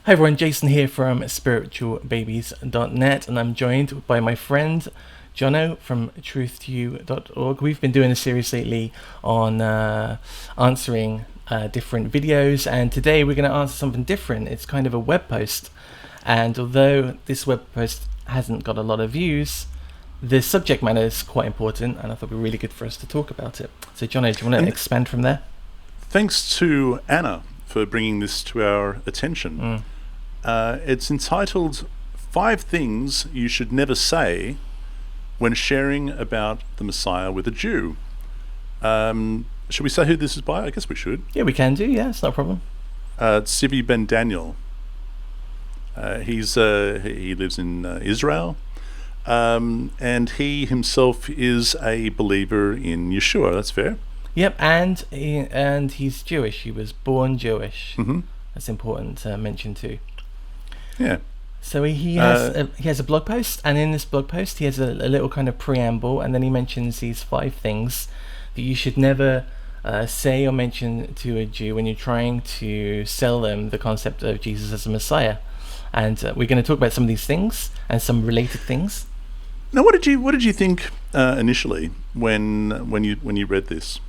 Hi everyone, Jason here from spiritualbabies.net, and I'm joined by my friend Jono from truth2you.org. We've been doing a series lately on answering different videos, and today we're going to answer something different. It's kind of a web post, and although this web post hasn't got a lot of views, the subject matter is quite important, and I thought it would be really good for us to talk about it. So Jono, do you want to expand from there? Thanks to Anna for bringing this to our attention. It's entitled 5 Things You Should Never Say When Sharing About the Messiah with a Jew. Should we say who this is by? I guess we should. Yeah, we can do. Yeah, it's not a problem. It's Sibbi Ben Daniel. He lives in Israel, and he himself is a believer in Yeshua. That's fair. Yep, and he's Jewish. He was born Jewish. Mm-hmm. That's important to mention too. Yeah. So he has a blog post, and in this blog post he has a little kind of preamble, and then he mentions these 5 things that you should never say or mention to a Jew when you're trying to sell them the concept of Jesus as a Messiah. And we're going to talk about some of these things and some related things. Now, what did you think initially when you read this?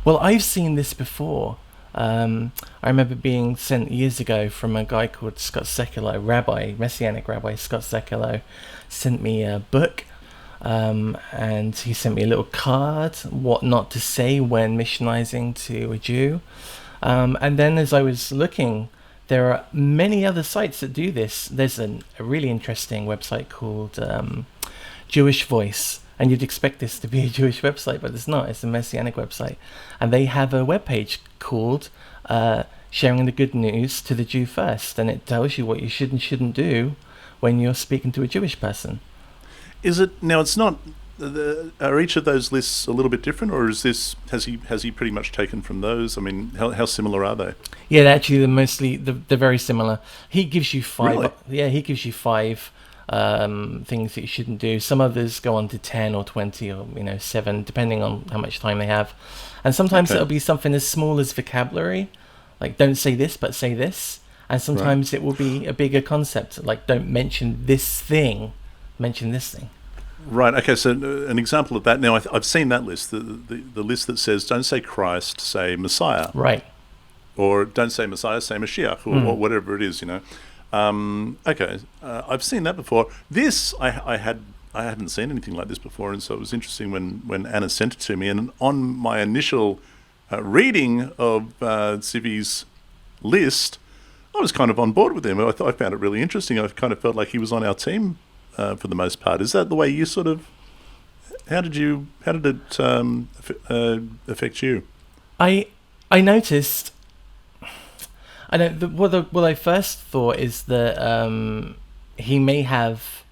Well, I've seen this before. I remember being sent years ago from a guy called Scott Sekulow, Messianic Rabbi Scott Sekulow, sent me a book, and he sent me a little card, what not to say when missionizing to a Jew. And then as I was looking, there are many other sites that do this. There's a really interesting website called Jewish Voice. And you'd expect this to be a Jewish website, but it's not. It's a Messianic website. And they have a webpage called Sharing the Good News to the Jew First. And it tells you what you should and shouldn't do when you're speaking to a Jewish person. Is it now? It's not. Are each of those lists a little bit different, or is this has he pretty much taken from those? I mean, how similar are they? Yeah, actually, they're very similar. He gives you 5. Really? Yeah, he gives you 5 things that you shouldn't do. Some others go on to 10 or 20 or 7, depending on how much time they have. And sometimes it'll be something as small as vocabulary, like don't say this but say this. And sometimes it will be a bigger concept, like don't mention this thing, mention this thing. Right. Okay. So an example of that. Now I've seen that list, the list that says don't say Christ, say Messiah. Right. Or don't say Messiah, say Mashiach, or whatever it is. Okay. I've seen that before. This I hadn't seen anything like this before, and so it was interesting when Anna sent it to me. And on my initial reading of Sibbi's list, I was kind of on board with him. I found it really interesting. I kind of felt like he was on our team for the most part. Is that the way you sort of? How did it affect you? I noticed. I know what I first thought is that he may have.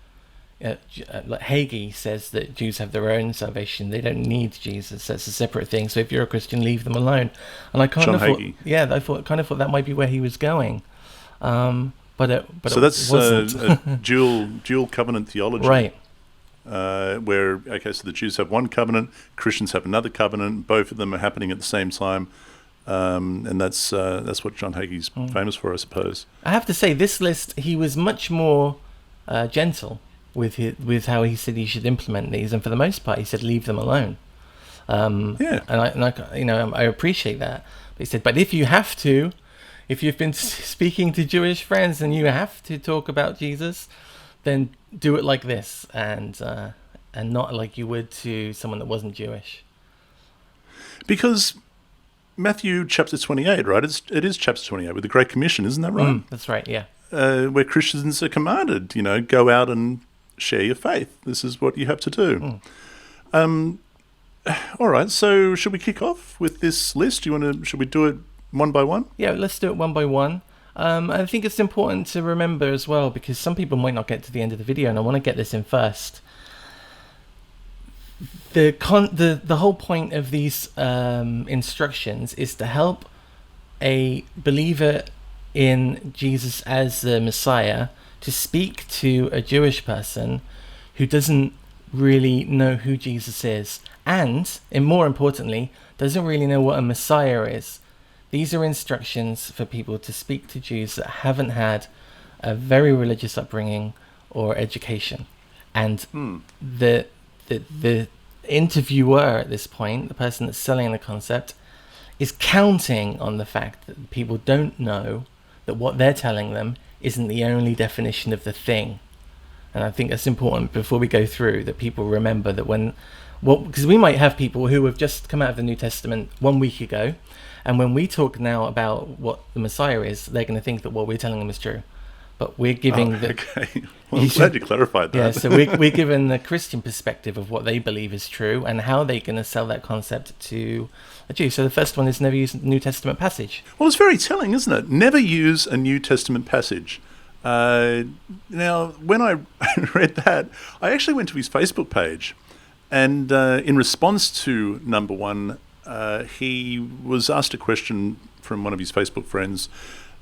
Like Hagee says that Jews have their own salvation; they don't need Jesus. That's a separate thing. So if you're a Christian, leave them alone. And I kind of thought, I thought that might be where he was going. But so that's a dual covenant theology, right? Where so the Jews have one covenant, Christians have another covenant. Both of them are happening at the same time. And that's what John Hagee's famous for, I suppose. I have to say, this list, he was much more gentle with how he said he should implement these, and for the most part, he said leave them alone. And I appreciate that. But he said, but if you've been speaking to Jewish friends and you have to talk about Jesus, then do it like this, and not like you would to someone that wasn't Jewish. Because Matthew chapter 28, right? It is chapter 28 with the Great Commission, isn't that right? That's right, yeah. Where Christians are commanded, go out and share your faith. This is what you have to do. All right, so should we kick off with this list? Should we do it one by one? Yeah, let's do it one by one. I think it's important to remember as well, because some people might not get to the end of the video, and I want to get this in first. The whole point of these instructions is to help a believer in Jesus as the Messiah to speak to a Jewish person who doesn't really know who Jesus is, and more importantly, doesn't really know what a Messiah is. These are instructions for people to speak to Jews that haven't had a very religious upbringing or education. And the interviewer at this point, the person that's selling the concept, is counting on the fact that people don't know that what they're telling them isn't the only definition of the thing. And I think that's important before we go through, that people remember that because we might have people who have just come out of the New Testament 1 week ago, and when we talk now about what the Messiah is, they're going to think that what we're telling them is true. But we're giving okay. Well, I'm glad you clarified that. Yeah, so we're given the Christian perspective of what they believe is true and how they're going to sell that concept to a Jew. So the first one is never use a New Testament passage. Well, it's very telling, isn't it? Never use a New Testament passage. Now, when I read that, I actually went to his Facebook page, and in response to number one, he was asked a question from one of his Facebook friends,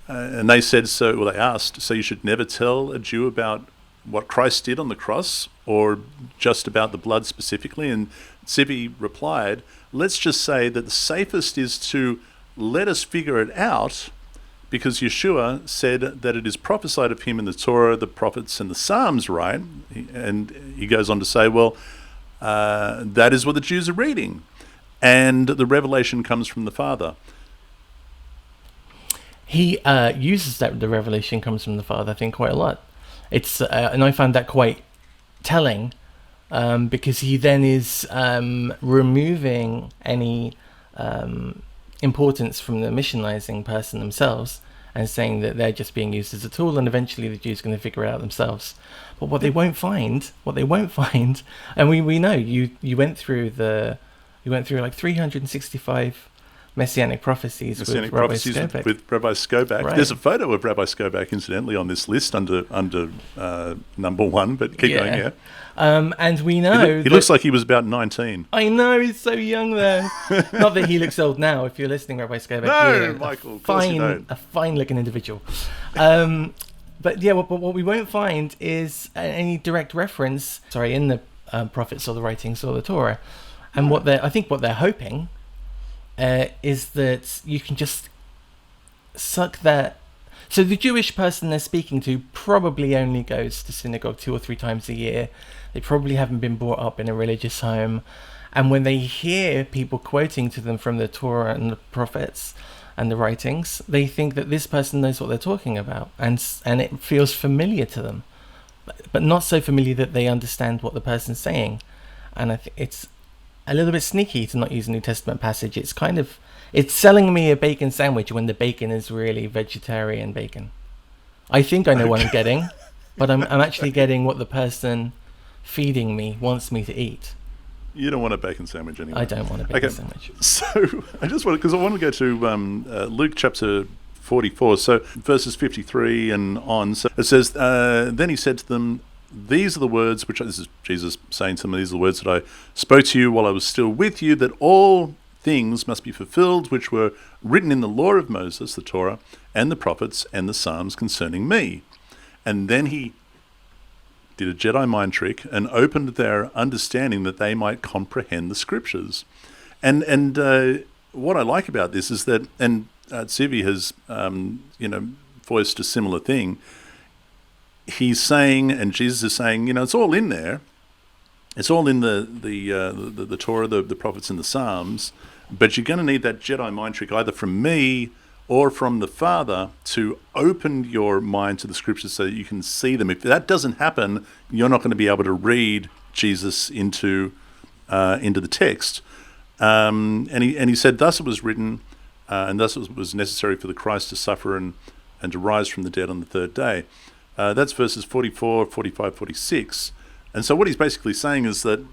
and they said, they asked, so you should never tell a Jew about what Christ did on the cross, or just about the blood specifically? And Sibbi replied, let's just say that the safest is to let us figure it out, because Yeshua said that it is prophesied of him in the Torah, the prophets, and the Psalms, right? And he goes on to say, that is what the Jews are reading, and the revelation comes from the Father. He uses that the revelation comes from the Father, I think, quite a lot. It's and I found that quite telling, because he then is removing any importance from the missionizing person themselves, and saying that they're just being used as a tool, and eventually the Jews are going to figure it out themselves. But what they won't find, and we know you went through like 365 Messianic prophecies with Rabbi Skobach. Right. There's a photo of Rabbi Skobach, incidentally, on this list under number one, but keep going, yeah. And we know... He looks like he was about 19. I know, he's so young there. Not that he looks old now, if you're listening, Rabbi Skobach. No, Michael, of course you don't. A fine-looking individual. But yeah, what we won't find is any direct reference, in the prophets or the writings or the Torah. And I think what they're hoping is that you can just suck that. So the Jewish person they're speaking to probably only goes to synagogue 2 or 3 times a year. They probably haven't been brought up in a religious home. And when they hear people quoting to them from the Torah and the prophets and the writings, they think that this person knows what they're talking about, and it feels familiar to them, but not so familiar that they understand what the person's saying. And I think it's a little bit sneaky to not use a New Testament passage. It's selling me a bacon sandwich when the bacon is really vegetarian bacon. I think I know what I'm getting, but I'm actually getting what the person feeding me wants me to eat. You don't want a bacon sandwich anyway. I don't want a bacon sandwich. So I want to go to Luke chapter 44, so verses 53 and on. So it says, then he said to them, these are the words this is Jesus saying to them, these are the words that I spoke to you while I was still with you, that all things must be fulfilled which were written in the law of Moses, the Torah, and the prophets, and the Psalms concerning me. And then he did a Jedi mind trick and opened their understanding that they might comprehend the scriptures. And what I like about this is that, and Sibbi has voiced a similar thing. He's saying, and Jesus is saying, it's all in there. It's all in the Torah, the prophets, and the Psalms. But you're going to need that Jedi mind trick either from me or from the Father to open your mind to the scriptures so that you can see them. If that doesn't happen, you're not going to be able to read Jesus into the text. And he said, thus it was written, and thus it was necessary for the Christ to suffer and to rise from the dead on the third day. That's verses 44, 45, 46. And so what he's basically saying is that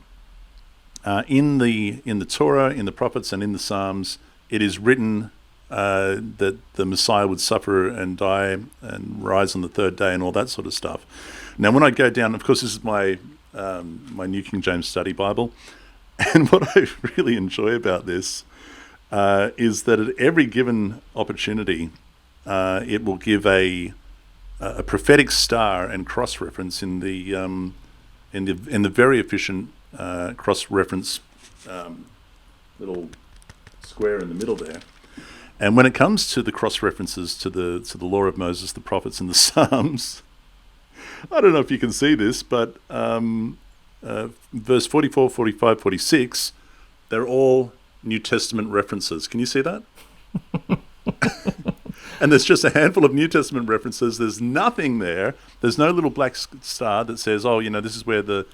in the Torah, in the prophets, and in the Psalms, it is written that the Messiah would suffer and die and rise on the third day and all that sort of stuff. Now, when I go down, of course, this is my New King James Study Bible, and what I really enjoy about this is that at every given opportunity, it will give a prophetic star and cross-reference in the very efficient cross-reference little square in the middle there. And when it comes to the cross references to the law of Moses, the prophets, and the Psalms, I don't know if you can see this, but verse 44, 45, 46, they're all New Testament references. Can you see that? And there's just a handful of New Testament references. There's nothing there. There's no little black star that says, "Oh, this is where the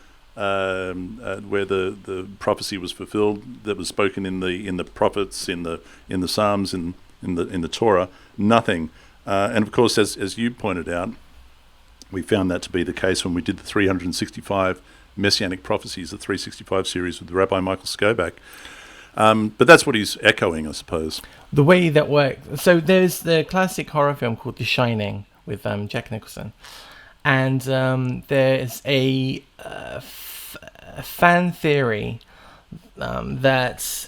prophecy was fulfilled that was spoken in the prophets, in the Psalms, in the Torah." Nothing. And of course, as you pointed out, we found that to be the case when we did the 365 Messianic Prophecies, the 365 series with Rabbi Michael Skobac. But that's what he's echoing, I suppose. The way that works. So there's the classic horror film called The Shining with Jack Nicholson. And there's a fan theory that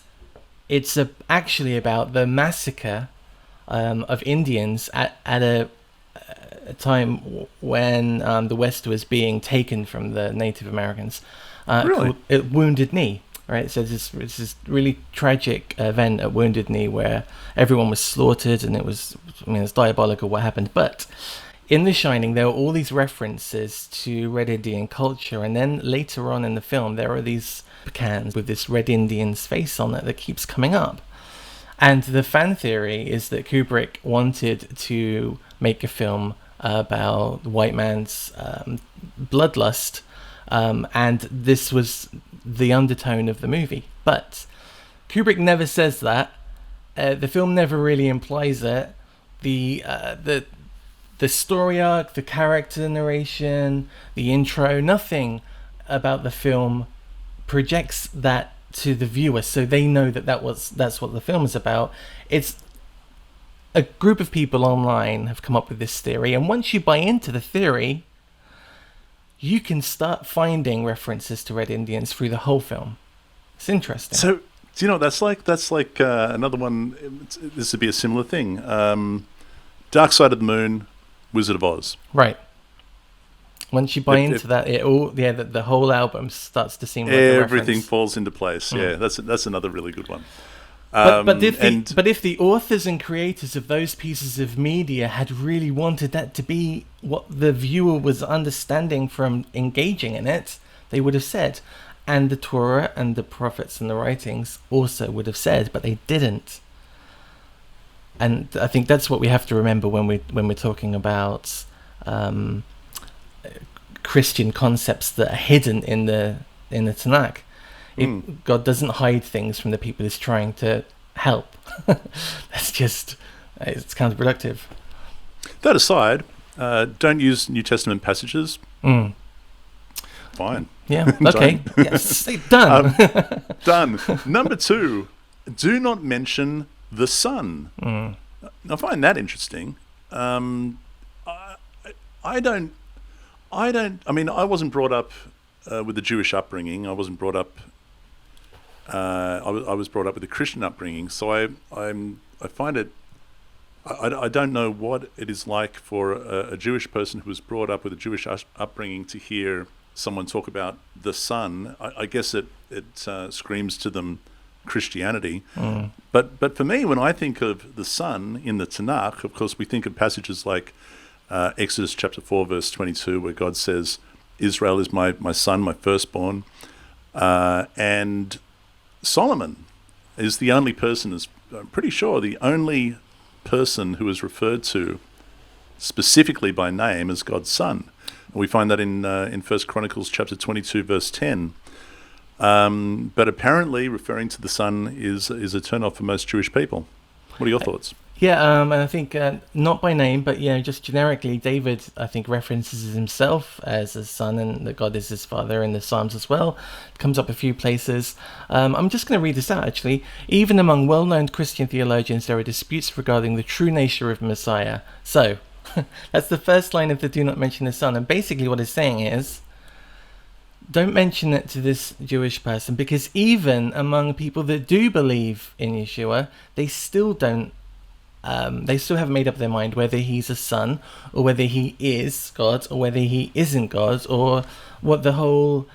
it's actually about the massacre of Indians at a time when the West was being taken from the Native Americans. Really? Called Wounded Knee. Right, so it's this really tragic event at Wounded Knee where everyone was slaughtered, and it's diabolical what happened. But in The Shining, there were all these references to Red Indian culture, and then later on in the film, there are these cans with this Red Indian's face on it that keeps coming up. And the fan theory is that Kubrick wanted to make a film about the white man's bloodlust, and this was the undertone of the movie. But Kubrick never says that. The film never really implies it. The story arc, the character narration, the intro, nothing about the film projects that to the viewer, so they know that's what the film is about. It's a group of people online have come up with this theory, and once you buy into the theory, you can start finding references to Red Indians through the whole film. It's interesting. So, do you know, that's like another one. This would be a similar thing. Dark Side of the Moon, Wizard of Oz. Right. Once you buy into that, the whole album starts to seem like a reference. Everything falls into place. Yeah, that's another really good one. But if the authors and creators of those pieces of media had really wanted that to be what the viewer was understanding from engaging in it, they would have said. And the Torah and the prophets and the writings also would have said, but they didn't. And I think that's what we have to remember when we're talking about Christian concepts that are hidden in the Tanakh. God doesn't hide things from the people he's trying to help. It's counterproductive. That aside, don't use New Testament passages. Fine. Yeah, okay. Yes, done. Done. Number 2, do not mention the Son. I find that interesting. I wasn't brought up with a Jewish upbringing. I wasn't brought up. I was brought up with a Christian upbringing, so I find it. I don't know what it is like for a Jewish person who was brought up with a Jewish upbringing to hear someone talk about the Son. I guess it screams to them Christianity. But for me, when I think of the Son in the Tanakh, of course, we think of passages like Exodus chapter 4, verse 22, where God says, "Israel is my son, my firstborn," and Solomon is the only person, I'm pretty sure, the only person who is referred to specifically by name as God's son. And we find that in 1 Chronicles chapter 22, verse 10. But apparently referring to the Son is a turn-off for most Jewish people. What are your thoughts? Yeah, and I think not by name, but just generically, David, I think, references himself as a son, and that God is his father in the Psalms as well. It comes up a few places. I'm just going to read this out, actually. Even among well-known Christian theologians, there are disputes regarding the true nature of Messiah. So, that's the first line of the do not mention the Son. And basically what it's saying is, don't mention it to this Jewish person, because even among people that do believe in Yeshua, they still don't. They still haven't made up their mind whether he's a son, or whether he is God, or whether he isn't God, or what the whole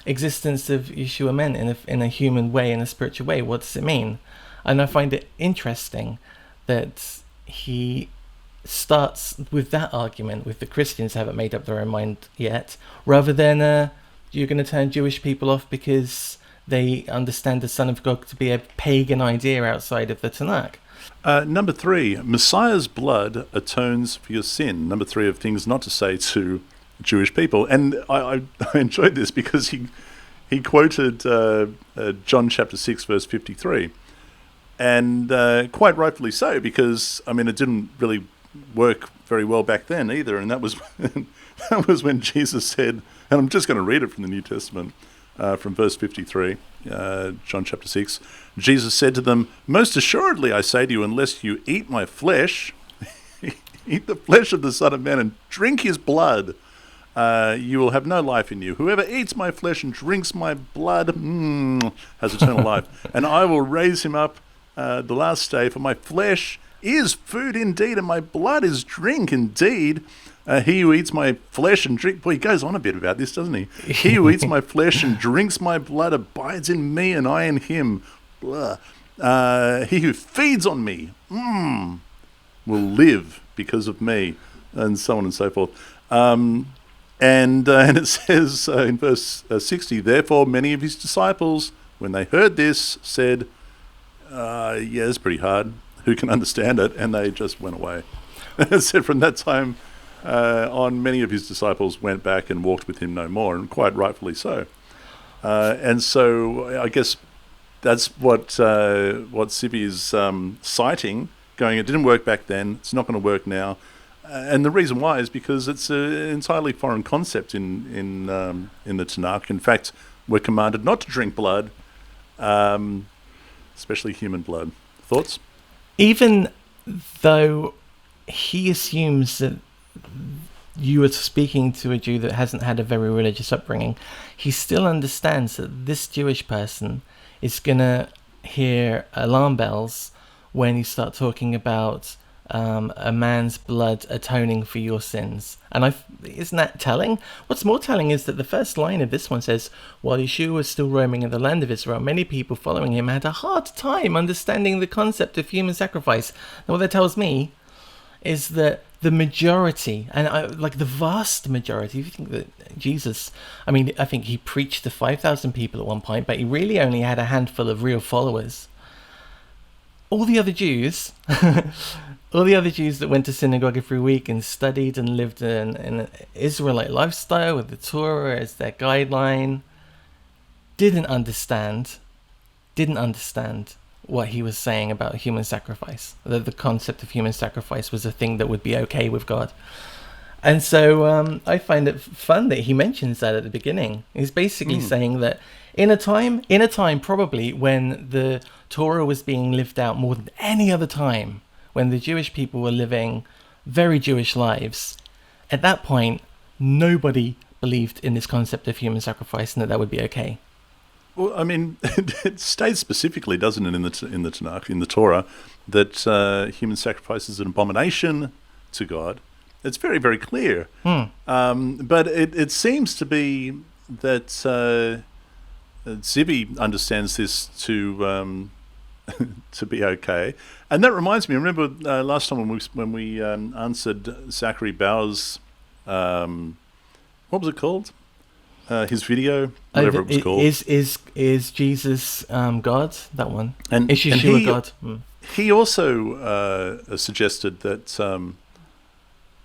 existence of Yeshua meant in a human way, in a spiritual way. What does it mean? And I find it interesting that he starts with that argument, with the Christians haven't made up their own mind yet, rather than you're going to turn Jewish people off because they understand the Son of God to be a pagan idea outside of the Tanakh. Number 3, Messiah's blood atones for your sin. Number 3 of things not to say to Jewish people. And I enjoyed this because he quoted John chapter 6, verse 53. And quite rightfully so, because, I mean, it didn't really work very well back then either. And that was when Jesus said, and I'm just going to read it from the New Testament, from verse 53, John chapter 6. Jesus said to them, "Most assuredly I say to you, unless you eat my flesh, eat the flesh of the Son of Man and drink his blood, you will have no life in you. Whoever eats my flesh and drinks my blood has eternal life. And I will raise him up the last day, for my flesh is food indeed, and my blood is drink indeed. He who eats my flesh and drink..." Boy, he goes on a bit about this, doesn't he? "He who eats my flesh and drinks my blood abides in me, and I in him. Blah. He who feeds on me will live because of me," and so on and so forth. And it says in verse 60, "Therefore many of his disciples, when they heard this, said, yeah, it's pretty hard. Who can understand it?" And they just went away. It said from that time on, many of his disciples went back and walked with him no more, and quite rightfully so. And so I guess that's what Sibbi is citing, going, it didn't work back then, it's not going to work now. And the reason why is because it's an entirely foreign concept in the Tanakh. In fact, we're commanded not to drink blood, especially human blood. Thoughts? Even though he assumes that you are speaking to a Jew that hasn't had a very religious upbringing, he still understands that this Jewish person is going to hear alarm bells when you start talking about a man's blood atoning for your sins. And isn't that telling? What's more telling is that the first line of this one says, "While Yeshua was still roaming in the land of Israel, many people following him had a hard time understanding the concept of human sacrifice." And what that tells me is that the majority, and the vast majority, if you think that Jesus, I mean, I think he preached to 5,000 people at one point, but he really only had a handful of real followers. All the other Jews, all the other Jews that went to synagogue every week and studied and lived in an Israelite lifestyle with the Torah as their guideline, didn't understand what he was saying about human sacrifice. That the concept of human sacrifice was a thing that would be okay with God. And so I find it fun that he mentions that at the beginning. He's basically saying that in a time probably when the Torah was being lived out more than any other time, when the Jewish people were living very Jewish lives, at that point, nobody believed in this concept of human sacrifice and that would be okay. Well, I mean, it states specifically, doesn't it, in the Tanakh, in the Torah, that human sacrifice is an abomination to God. It's very, very clear. But it seems to be that Sibbi understands this to be okay. And that reminds me, remember last time when we answered Zachary Bauer's, what was it called? His video, whatever it was called. Is Jesus God? That one. And, is Yeshua God? He also suggested that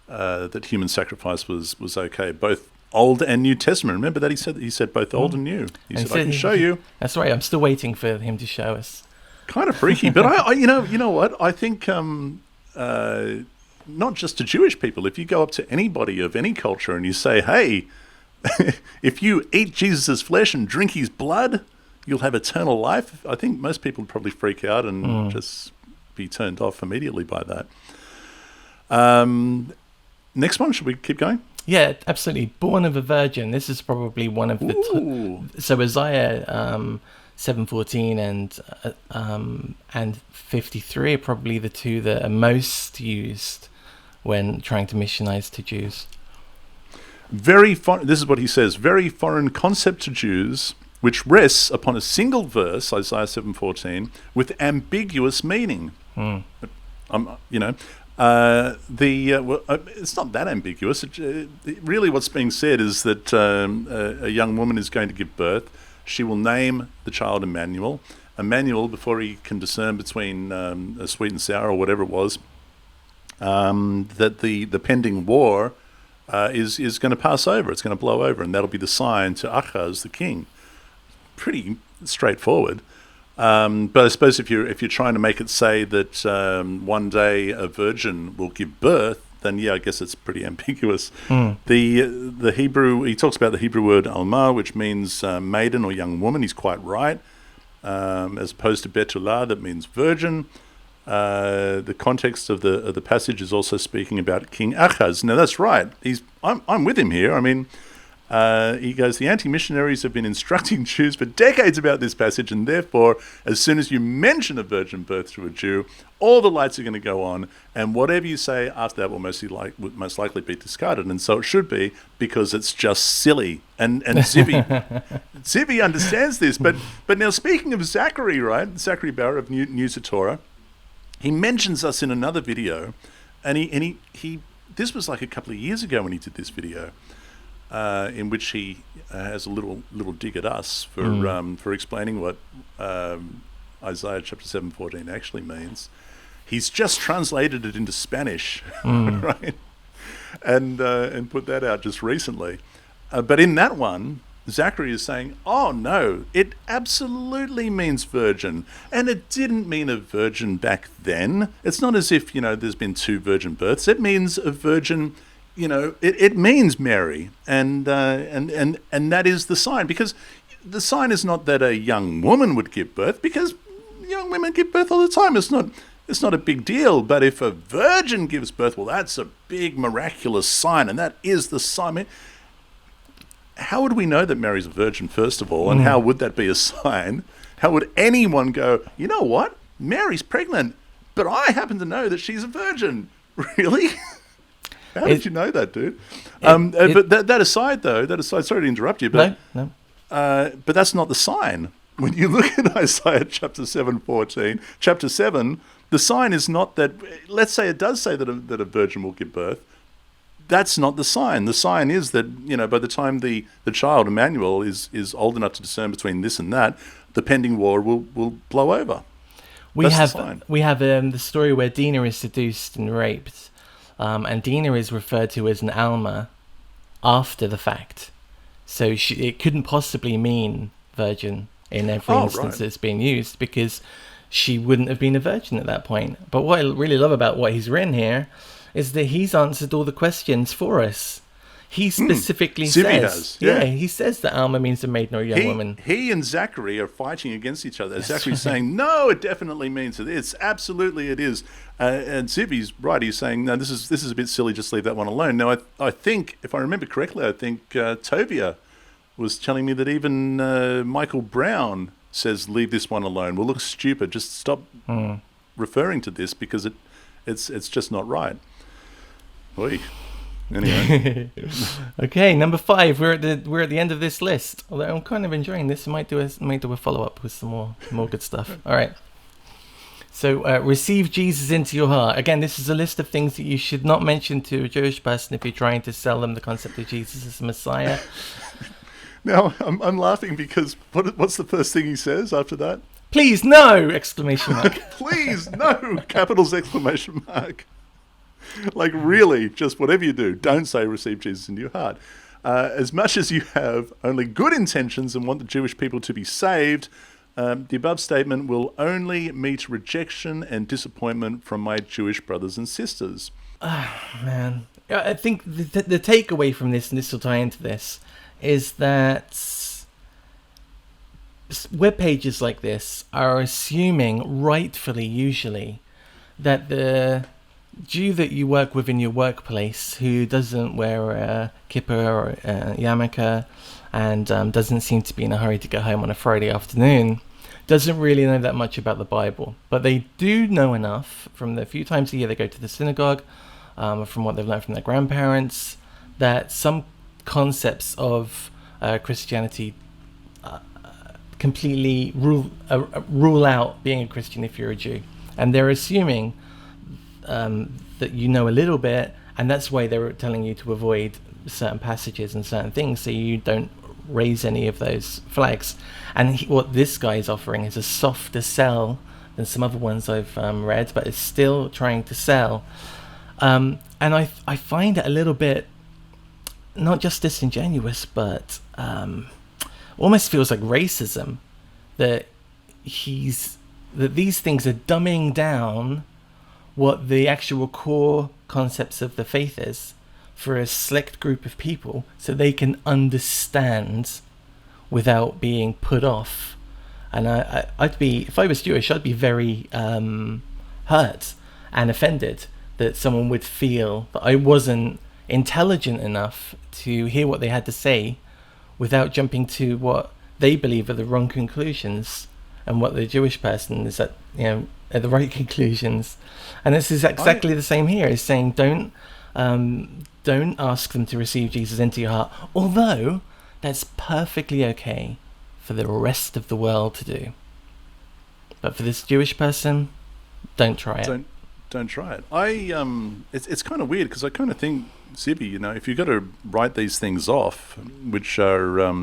that human sacrifice was okay, both Old and New Testament. Remember that he said both Old and New. He said, "I can show you." That's right. I'm still waiting for him to show us. Kind of freaky, but I you know what? I think not just to Jewish people. If you go up to anybody of any culture and you say, "Hey, if you eat Jesus' flesh and drink his blood, you'll have eternal life," I think most people would probably freak out and just be turned off immediately by that. Next one, should we keep going? Yeah, absolutely. Born of a virgin. This is probably one of the... So Isaiah 7:14 and 53 are probably the two that are most used when trying to missionize to Jews. This is what he says: "Very foreign concept to Jews, which rests upon a single verse, Isaiah 7:14, with ambiguous meaning. It's not that ambiguous. Really what's being said is that a young woman is going to give birth. She will name the child Emmanuel. Emmanuel, before he can discern between sweet and sour or whatever it was, that the pending war is going to pass over. It's going to blow over, and that'll be the sign to Achaz, the king. Pretty straightforward. But I suppose if you're trying to make it say that one day a virgin will give birth, then I guess it's pretty ambiguous. The Hebrew, he talks about the Hebrew word Alma, which means maiden or young woman. He's quite right, as opposed to Betula, that means virgin. The context of the passage is also speaking about King Achaz. Now that's right. I'm with him here. I mean, he goes, the anti-missionaries have been instructing Jews for decades about this passage, and therefore, as soon as you mention a virgin birth to a Jew, all the lights are going to go on, and whatever you say after that will most likely be discarded. And so it should be, because it's just silly. And Sibbi understands this. But now, speaking of Zachary, right, Zachary Barra of News of Torah, he mentions us in another video, and he this was like a couple of years ago when he did this video. In which he has a little dig at us for explaining what Isaiah chapter 7:14 actually means. He's just translated it into Spanish, right? And put that out just recently. But in that one, Zachary is saying, oh no, it absolutely means virgin. And it didn't mean a virgin back then. It's not as if, there's been two virgin births. It means a virgin. It means Mary, and that is the sign, because the sign is not that a young woman would give birth, because young women give birth all the time. It's not a big deal. But if a virgin gives birth, well, that's a big miraculous sign, and that is the sign. I mean, how would we know that Mary's a virgin, first of all, and how would that be a sign? How would anyone go, you know what, Mary's pregnant, but I happen to know that she's a virgin? Really? How did you know that, dude? But that aside, sorry to interrupt you, but no. But that's not the sign. When you look at Isaiah chapter 7:14, chapter 7, the sign is not that. Let's say it does say that a virgin will give birth. That's not the sign. The sign is that by the time the child Emmanuel is old enough to discern between this and that, the pending war will blow over. We have the story where Dinah is seduced and raped. And Dinah is referred to as an Alma after the fact. So it couldn't possibly mean virgin in every instance that's being used, because she wouldn't have been a virgin at that point. But what I really love about what he's written here is that he's answered all the questions for us. He specifically says, he says that Alma means a maiden or a young woman. He and Zachary are fighting against each other. Zachary's saying, no, it definitely means it. It's absolutely it is. And Sibbi's right. He's saying, no, this is a bit silly. Just leave that one alone. Now, I think, if I remember correctly, Tovia was telling me that even Michael Brown says, leave this one alone. We'll look stupid. Just stop referring to this, because it's just not right. Oy. Anyway. Okay, number 5. We're at the end of this list. Although I'm kind of enjoying this, I might do a follow up with some more good stuff. All right. So receive Jesus into your heart. Again, this is a list of things that you should not mention to a Jewish person if you're trying to sell them the concept of Jesus as Messiah. Now I'm laughing because what's the first thing he says after that? Please no! Exclamation mark. Please no! Capitals exclamation mark. Like, really, just whatever you do, don't say receive Jesus into your heart. As much as you have only good intentions and want the Jewish people to be saved, the above statement will only meet rejection and disappointment from my Jewish brothers and sisters. Man. I think the takeaway from this, and this will tie into this, is that web pages like this are assuming, rightfully usually, that the Jew that you work with in your workplace who doesn't wear a kippah or a yarmulke and doesn't seem to be in a hurry to go home on a Friday afternoon doesn't really know that much about the Bible. But they do know enough from the few times a year they go to the synagogue, from what they've learned from their grandparents, that some concepts of Christianity completely rule out being a Christian if you're a Jew, and they're assuming that you know a little bit, and that's why they're telling you to avoid certain passages and certain things, so you don't raise any of those flags. And what this guy is offering is a softer sell than some other ones I've read, but it's still trying to sell. And I find it a little bit not just disingenuous, but almost feels like racism, that these things are dumbing down what the actual core concepts of the faith is for a select group of people, so they can understand without being put off. And I'd be, if I was Jewish, I'd be very hurt and offended that someone would feel that I wasn't intelligent enough to hear what they had to say without jumping to what they believe are the wrong conclusions, and what the Jewish person is at the right conclusions. And this is exactly the same here. It's saying don't ask them to receive Jesus into your heart, although that's perfectly okay for the rest of the world to do. But for this Jewish person, don't try it. Don't try it. It's kind of weird, because I kind of think, Sibbi, if you've got to write these things off, which are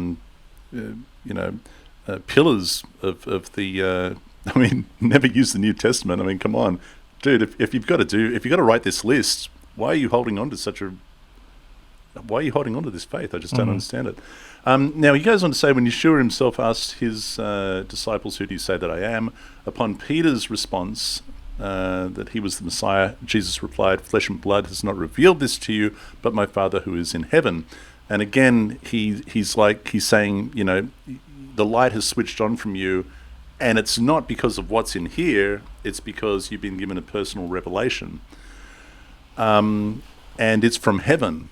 pillars of the never use the New Testament. Come on, dude. If you've got to write this list, why are you holding on to this faith? I just don't understand it. Now he goes on to say, when Yeshua himself asked his disciples, "Who do you say that I am?" Upon Peter's response that he was the Messiah, Jesus replied, "Flesh and blood has not revealed this to you, but my Father who is in heaven." And again, he's saying, the light has switched on from you, and it's not because of what's in here, it's because you've been given a personal revelation. And it's from heaven.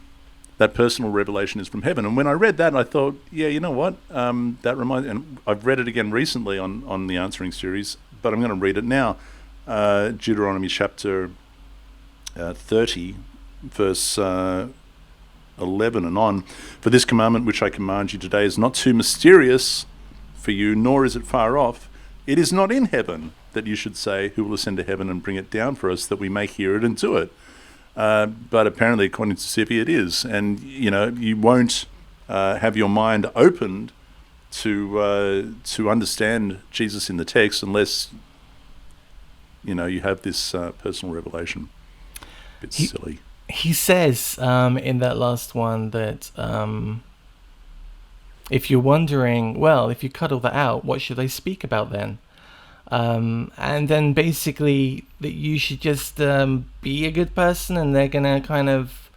That personal revelation is from heaven. And when I read that, I thought, yeah, you know what? That reminds, and I've read it again recently on the Answering series, but I'm going to read it now. Deuteronomy chapter 30, verse 11 and on. "For this commandment which I command you today is not too mysterious for you, nor is it far off. It is not in heaven, that you should say, who will ascend to heaven and bring it down for us, that we may hear it and do it." But apparently, according to Sibbi, it is. And, you won't have your mind opened to understand Jesus in the text unless, you have this personal revelation. A bit silly. He says in that last one that if you're wondering, well, if you cut all that out, what should I speak about then? And then basically that you should just be a good person, and they're going to kind of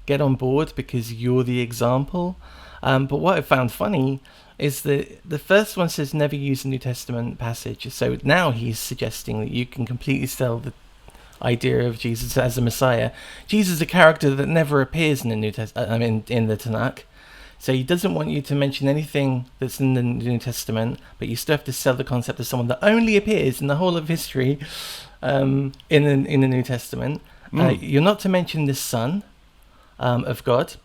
get on board because you're the example. But what I found funny is that the first one says never use a New Testament passage. So now he's suggesting that you can completely sell the idea of Jesus as a Messiah. Jesus is a character that never appears in the New Testament, in the Tanakh. So he doesn't want you to mention anything that's in the New Testament, but you still have to sell the concept of someone that only appears in the whole of history in the New Testament. You're not to mention the Son of God.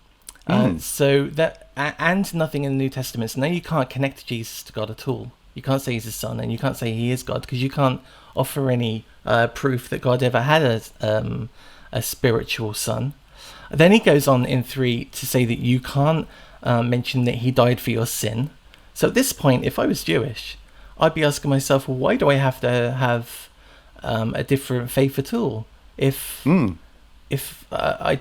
So that and nothing in the New Testament. So now you can't connect Jesus to God at all. You can't say he's his son, and you can't say he is God, because you can't offer any proof that God ever had a spiritual son. Then he goes on in 3 to say that you can't mention that he died for your sin. So at this point, if I was Jewish, I'd be asking myself, well, why do I have to have a different faith at all? If I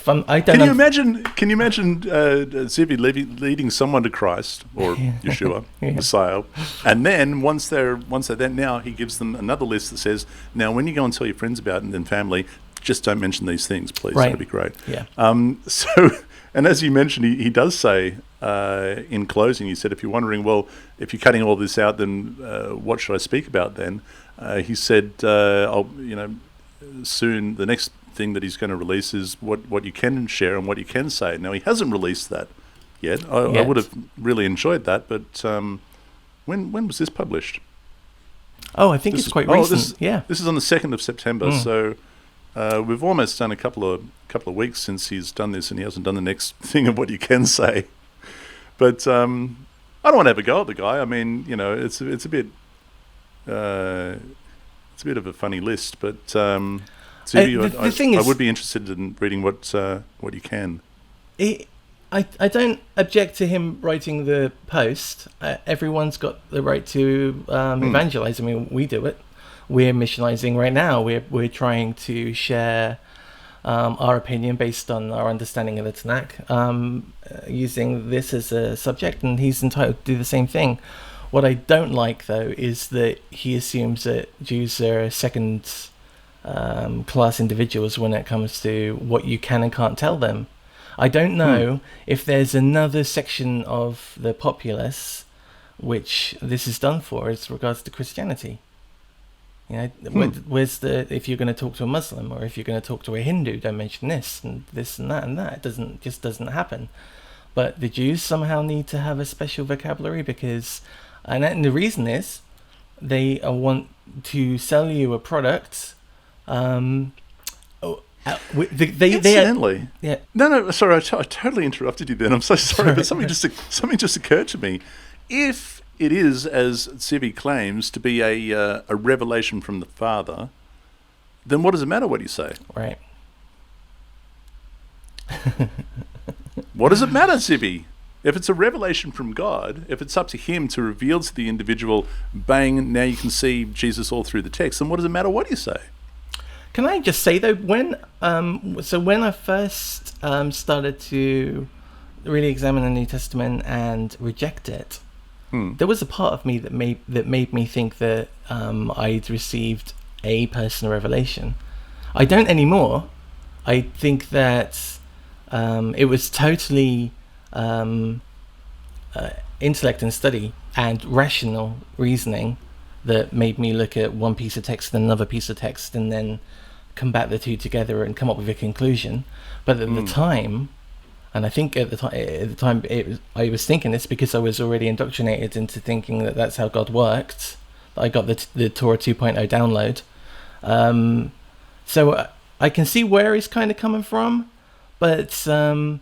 don't. Can you imagine Sibbi leading someone to Christ or Yeshua, Messiah, and then once they're then, now he gives them another list that says, now when you go and tell your friends about it and then family, just don't mention these things, please. Right. That'd be great. Yeah. So, and as you mentioned, he does say in closing, he said, if you're wondering, well, if you're cutting all this out, then what should I speak about then? He said, soon the next thing that he's going to release is what you can share and what you can say. Now, he hasn't released that yet. I would have really enjoyed that, but when was this published? Oh, I think it's quite recent. This is on the 2nd of September, so we've almost done a couple of weeks since he's done this, and he hasn't done the next thing of what you can say. But I don't want to have a go at the guy. I mean, it's a bit it's a bit of a funny list, but Sibbi, the thing I is, would be interested in reading what you can. I don't object to him writing the post. Everyone's got the right to evangelize. I mean, we do it. We're missionizing right now. We're trying to share our opinion based on our understanding of the Tanakh, using this as a subject, and he's entitled to do the same thing. What I don't like, though, is that he assumes that Jews are second class individuals when it comes to what you can and can't tell them. I don't know if there's another section of the populace which this is done for as regards to Christianity. Where's the, if you're going to talk to a Muslim or if you're going to talk to a Hindu, don't mention this and that and that. It just doesn't happen. But the Jews somehow need to have a special vocabulary because, and the reason is, they want to sell you a product. Incidentally, yeah. No, sorry, I totally interrupted you then. I'm so sorry, but something just occurred to me. If it is, as Sibbi claims, to be a revelation from the Father, then what does it matter what you say? Right. What does it matter, Sibbi? If it's a revelation from God, if it's up to him to reveal to the individual, bang, now you can see Jesus all through the text, then what does it matter what you say? Can I just say, though, when I first started to really examine the New Testament and reject it, there was a part of me that made me think that I'd received a personal revelation. I don't anymore. I think that it was totally intellect and study and rational reasoning that made me look at one piece of text and another piece of text and then combat the two together and come up with a conclusion. But at the time, and I think at the time I was thinking this because I was already indoctrinated into thinking that that's how God worked. I got the Torah 2.0 download. So I can see where he's kind of coming from, but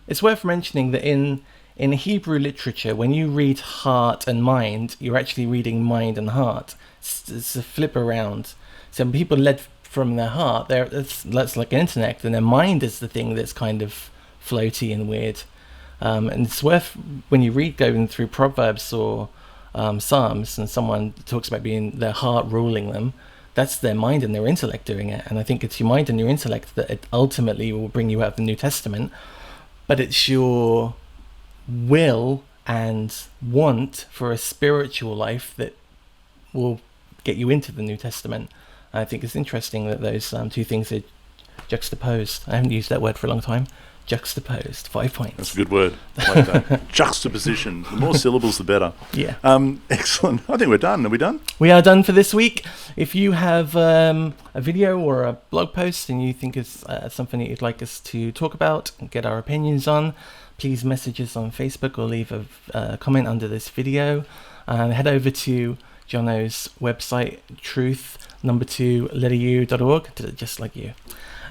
it's worth mentioning that in Hebrew literature, when you read heart and mind, you're actually reading mind and heart. It's a flip around. So when people led from their heart, that's like an intellect, and their mind is the thing that's kind of floaty and weird. And it's worth, when you read going through Proverbs or Psalms, and someone talks about being their heart ruling them, that's their mind and their intellect doing it. And I think it's your mind and your intellect that it ultimately will bring you out of the New Testament, but it's your will and want for a spiritual life that will get you into the New Testament. I think it's interesting that those two things are juxtaposed. I haven't used that word for a long time. Juxtaposed. 5 points. That's a good word. I like that. Juxtaposition. The more syllables, the better. Yeah. Excellent. I think we're done. Are we done? We are done for this week. If you have a video or a blog post and you think it's something that you'd like us to talk about and get our opinions on, please message us on Facebook or leave a comment under this video. Head over to Jono's website, truth2letturu.org, just like you.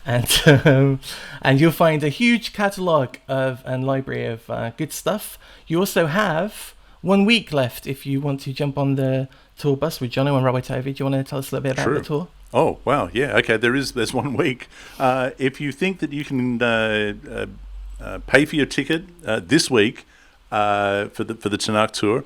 And you'll find a huge catalogue and library of good stuff. You also have 1 week left if you want to jump on the tour bus with Jono and Rabbi Tovi. Do you want to tell us a little bit about the tour? Oh, wow. Yeah. Okay. There's 1 week. If you think that you can pay for your ticket this week for the Tanakh tour,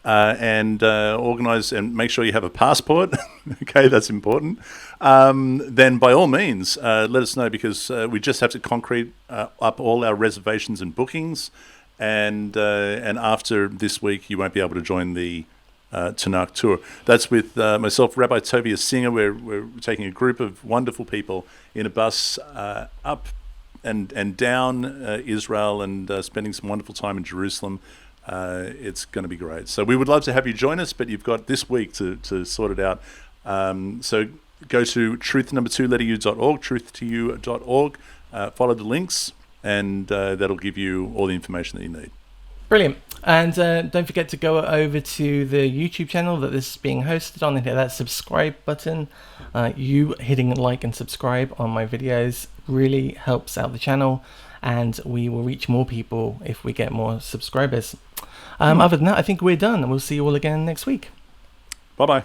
and organise and make sure you have a passport. Okay, that's important. Then by all means, let us know, because we just have to concrete up all our reservations and bookings, and after this week, you won't be able to join the Tanakh tour. That's with myself, Rabbi Tovi, a singer. We're taking a group of wonderful people in a bus up and down Israel, and spending some wonderful time in Jerusalem. It's going to be great. So we would love to have you join us, but you've got this week to sort it out. So go to truth2letturu.org, truth2u.org, follow the links, and that'll give you all the information that you need. Brilliant. And don't forget to go over to the YouTube channel that this is being hosted on and hit that subscribe button. You hitting like and subscribe on my videos really helps out the channel, and we will reach more people if we get more subscribers. Other than that, I think we're done, and we'll see you all again next week. Bye-bye.